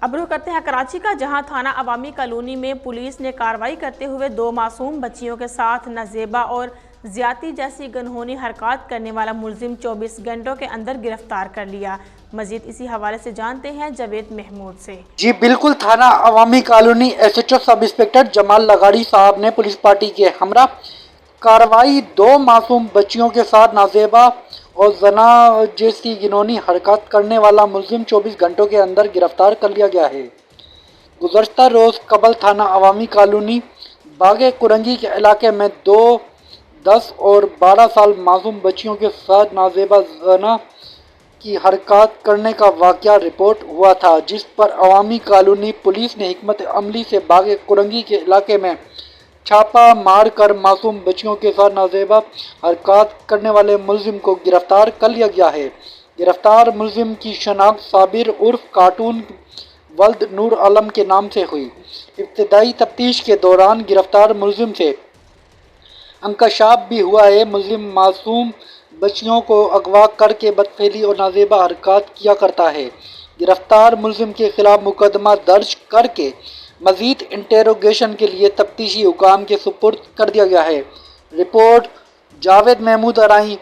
اب رخ کرتے ہیں کراچی کا، جہاں تھانہ عوامی کالونی میں پولیس نے کارروائی کرتے ہوئے 2 معصوم بچیوں کے ساتھ نازیبہ اور زیادتی جیسی گنہونی حرکات کرنے والا ملزم 24 گھنٹوں کے اندر گرفتار کر لیا۔ مزید اسی حوالے سے جانتے ہیں جاوید محمود سے۔ جی بالکل، تھانہ عوامی colony S H O sub inspector Jamal لغاری صاحب نے پولیس پارٹی کے ہمراہ کارروائی 2 معصوم بچیوں کے ساتھ نازیبہ اور زنا جیسی گنہونی حرکات کرنے والا ملزم 24 گھنٹوں کے اندر گرفتار کر لیا گیا ہے۔ گزشتہ روز قبل تھانہ عوامی کالونی باغ کرنجی کے علاقے میں 2 10 اور 12 سال معصوم بچیوں کے ساتھ نازیبہ زنا کی حرکات کرنے کا واقعہ رپورٹ ہوا تھا، جس پر عوامی کالونی پولیس نے حکمت عملی سے باغ کرنجی کے علاقے میں چھاپہ مار کر معصوم بچیوں کے ساتھ نازیبہ حرکات کرنے والے ملزم کو گرفتار کر لیا گیا ہے۔ گرفتار ملزم کی شناخت صابر عرف کارٹون ولد نور عالم کے نام سے ہوئی۔ ابتدائی تفتیش کے دوران گرفتار ملزم سے انکشاف بھی ہوا ہے ملزم معصوم بچیوں کو اغوا کر کے بدفعلی اور نازیبہ حرکات کیا کرتا ہے۔ گرفتار ملزم کے خلاف مقدمہ درج کر کے مزید انٹروگیشن کے لیے تفتیشی حکام کے سپرد کر دیا گیا ہے۔ Report Javed Mahmood Arain,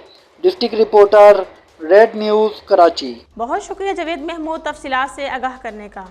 district reporter, Red News, Karachi. بہت شکریہ جاوید محمود تفصیلات سے آگاہ کرنے کا۔